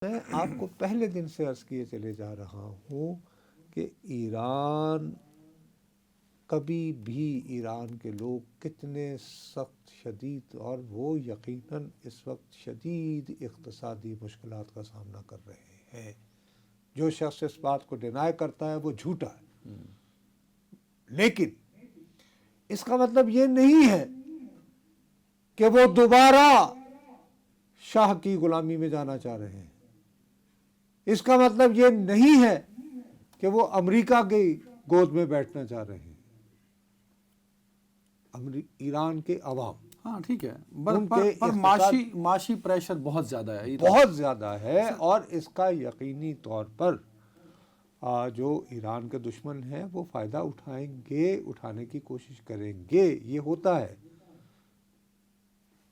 میں آپ کو پہلے دن سے عرض کیے چلے جا رہا ہوں کہ ایران کبھی بھی ایران کے لوگ کتنے سخت شدید، اور وہ یقیناً اس وقت شدید اقتصادی مشکلات کا سامنا کر رہے ہیں. جو شخص اس بات کو ڈینائی کرتا ہے وہ جھوٹا ہے. لیکن اس کا مطلب یہ نہیں ہے کہ وہ دوبارہ شاہ کی غلامی میں جانا چاہ رہے ہیں. اس کا مطلب یہ نہیں ہے کہ وہ امریکہ کی گود میں بیٹھنا چاہ رہے ہیں. ایران کے عوام، ہاں ٹھیک ہے، ان کے پر معاشی پریشر بہت زیادہ ہے، بہت زیادہ ہے، اور اس کا یقینی طور پر جو ایران کے دشمن ہیں وہ فائدہ اٹھائیں گے، اٹھانے کی کوشش کریں گے. یہ ہوتا ہے.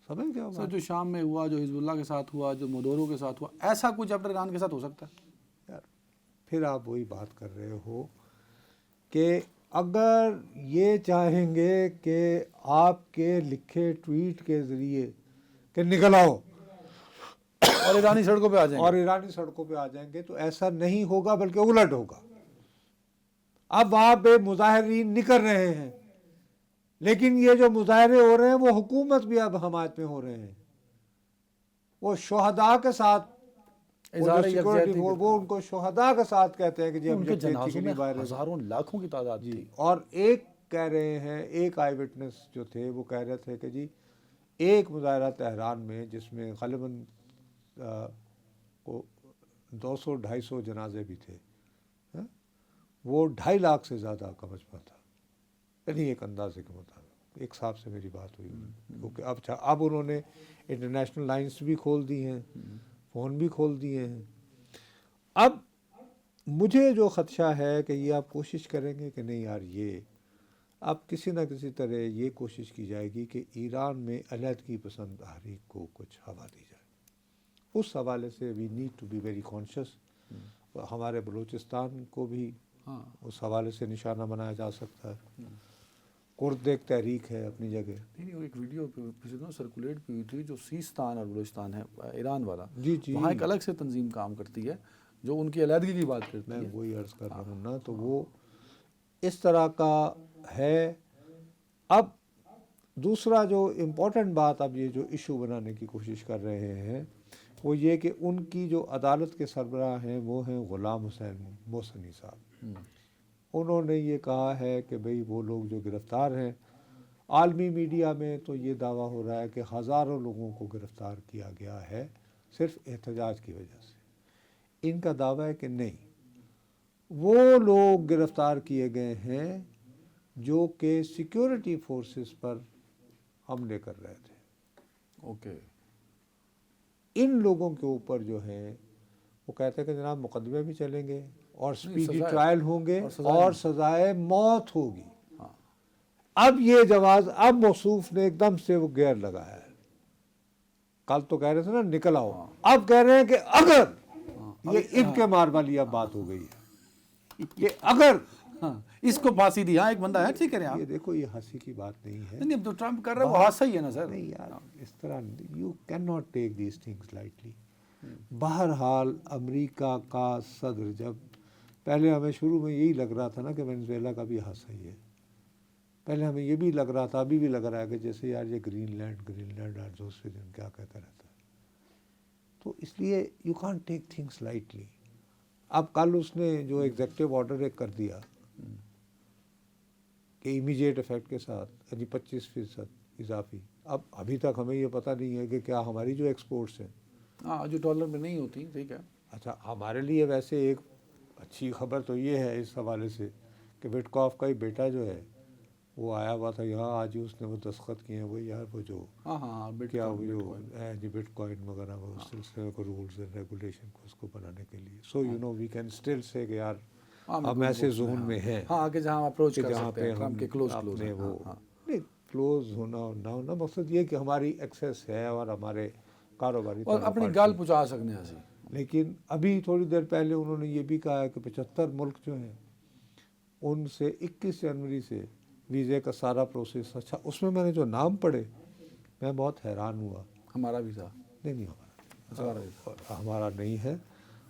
سمجھ گیا سر جو شام میں ہوا، جو حزب اللہ کے ساتھ ہوا، جو مدورو کے ساتھ ہوا، ایسا کچھ چیپٹر ایران کے ساتھ ہو سکتا ہے؟ یار پھر آپ وہی بات کر رہے ہو کہ اگر یہ چاہیں گے کہ آپ کے لکھے ٹویٹ کے ذریعے کہ نکل آؤ اور ایرانی سڑکوں پہ آ جائیں گے، اور ایرانی سڑکوں پہ آ جائیں گے، تو ایسا نہیں ہوگا، بلکہ الٹ ہوگا. اب وہاں پہ مظاہرین نکل رہے ہیں، لیکن یہ جو مظاہرے ہو رہے ہیں وہ حکومت بھی اب حمایت میں ہو رہے ہیں. وہ شہداء کے ساتھ وہ ان کو شہداء کے ساتھ کہتے ہیں کہ جی ان کے یکجہتی جنازوں کے میں لیے باہر ہزاروں لاکھوں کی تعداد جی. تھی. اور ایک کہہ رہے ہیں، ایک آئی وٹنس جو تھے وہ کہہ رہے تھے کہ جی ایک مظاہرہ تہران میں جس میں غالباً 200-250 جنازے بھی تھے، وہ 2.5 لاکھ سے زیادہ کا مجمع تھا. یعنی ایک اندازے کے مطابق ایک صاحب سے میری بات ہوئی، کیونکہ اب انہوں نے انٹرنیشنل لائنز بھی کھول دی ہیں، فون بھی کھول دیے ہیں. اب مجھے جو خدشہ ہے کہ یہ آپ کوشش کریں گے کہ نہیں یار، یہ اب کسی نہ کسی طرح یہ کوشش کی جائے گی کہ ایران میں علیحدگی پسند تحریک کو کچھ ہوا دی جائے. اس حوالے سے we need to be very conscious. ہمارے بلوچستان کو بھی اس حوالے سے نشانہ بنایا جا سکتا ہے. کرد ایک تحریک ہے اپنی جگہ. نہیں، ایک ویڈیو سرکولیٹ بھی ہوئی تھی جو سیستان اور بلوچستان ہے ایران والا، جی جی، وہاں ایک الگ سے تنظیم کام کرتی ہے جو ان کی علیحدگی کی بات کرتی ہے. میں وہی عرض کر رہا ہوں نا، تو وہ اس طرح کا ہے. اب دوسرا جو امپورٹنٹ بات، اب یہ جو ایشو بنانے کی کوشش کر رہے ہیں وہ یہ کہ ان کی جو عدالت کے سربراہ ہیں وہ ہیں غلام حسین محسنی صاحب. انہوں نے یہ کہا ہے کہ بھئی وہ لوگ جو گرفتار ہیں، عالمی میڈیا میں تو یہ دعویٰ ہو رہا ہے کہ ہزاروں لوگوں کو گرفتار کیا گیا ہے صرف احتجاج کی وجہ سے. ان کا دعویٰ ہے کہ نہیں، وہ لوگ گرفتار کیے گئے ہیں جو کہ سیکیورٹی فورسز پر حملے کر رہے تھے. اوکے. ان لوگوں کے اوپر جو ہیں وہ کہتے ہیں کہ جناب مقدمے بھی چلیں گے اور سپیڈی ٹرائل ہوں گے اور سزائے موت ہوگی. اب یہ جواز اب موصوف نے ایک دم سے وہ گیئر لگایا ہے. کل تو کہہ رہے تھے نا نکل آؤ، اب کہہ رہے ہیں کہ اگر یہ ان کے مار والی اب بات ہو گئی ہے کہ اگر اس کو پھانسی دی. ہاں ایک بندہ ہے، ٹھیک ہے. یہ دیکھو، یہ ہنسی کی بات نہیں ہے. نہیں، اب تو ٹرمپ کر رہا ہے وہ حادثہ ہی ہے نا سر. نہیں یار، اس طرح you can not take these things lightly. بہرحال امریکہ کا صدر، جب پہلے ہمیں شروع میں یہی لگ رہا تھا نا کہ وینزویلا کا بھی حادثہ ہی ہے. پہلے ہمیں یہ بھی لگ رہا تھا، ابھی بھی لگ رہا ہے کہ جیسے یار یہ گرین لینڈ اور دوسرے دن کیا کہتا رہتا ہے. تو اس لیے you can't take things lightly. اب کل اس نے جو ایگزیکٹو آرڈر ایک کر دیا کہ امیجیٹ افیکٹ کے ساتھ 25% اضافی. اب ابھی تک ہمیں یہ پتہ نہیں ہے کہ کیا ہماری جو ایکسپورٹس ہیں جو ڈالر میں نہیں ہوتی، ٹھیک ہے. اچھا، ہمارے لیے ویسے ایک اچھی خبر تو یہ ہے اس حوالے سے کہ وٹکاف کا ہی بیٹا جو ہے وہ آیا ہوا تھا یہاں، آج ہی اس نے وہ دستخط کیے ہیں. وہ یار وہ جو کیا وہ جو جی بٹ کوائن وغیرہ وہ اس سلسلے کو رولز اینڈ ریگولیشن کو اس کو بنانے کے لیے. So you know we can still say کہ یار ہم ایسے زون میں ہیں کہ جہاں اپروچ کر جہاں سکتے پہ ہیں ٹرمپ کے کلوز اپنے ہیں. وہ نہیں کلوز ہونا اور نہ ہونا، مقصد یہ کہ ہماری ایکسیس ہے اور ہمارے کاروباری اور اپنی گال پہنچا سکنے ہیں. لیکن ابھی تھوڑی دیر پہلے انہوں نے یہ بھی کہا ہے کہ 75 ملک جو ہیں ان سے 21 جنوری سے ویزے کا سارا پروسیس. اچھا، اس میں نے جو نام پڑھے میں بہت حیران ہوا. ہمارا بھی تھا. نہیں ہمارا اور ہمارا نہیں ہے.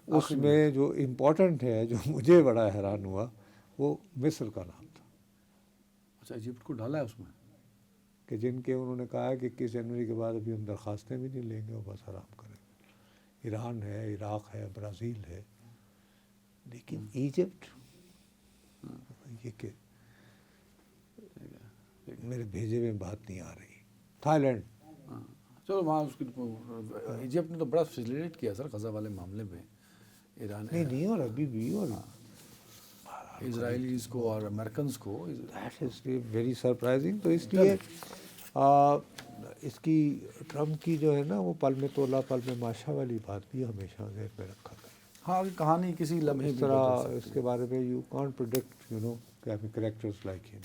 اس میں جو امپورٹنٹ ہے، جو مجھے بڑا حیران ہوا، وہ مصر کا نام تھا. اچھا، ایجپٹ کو ڈالا ہے اس میں. کہ جن کے انہوں نے کہا ہے کہ 21 جنوری کے بعد ابھی ہم درخواستیں بھی نہیں لیں گے اور بس آرام کریں گے. ایران ہے، عراق ہے، برازیل ہے، لیکن ایجپٹ یہ کہ میرے بھیجے میں بات نہیں آ رہی. Thailand. چلو وہاں اس کی ایجپٹ نے تو بڑا فیسیلیٹ کیا سر غزہ والے معاملے میں. ایران نہیں اور ابھی بھی، اور اسرائیلیز کو اور امریکنز کو. That is very surprising. تو اس لیے اس کی ٹرمپ کی جو ہے نا وہ پل میں تولا پل میں ماشا والی بات بھی ہمیشہ ذہن میں رکھا کریں. ہاں، کہانی کسی لمحے اس بھی طرح بدل سکتی ہے. اس کے بارے میں you can't predict, you know, characters like ہم.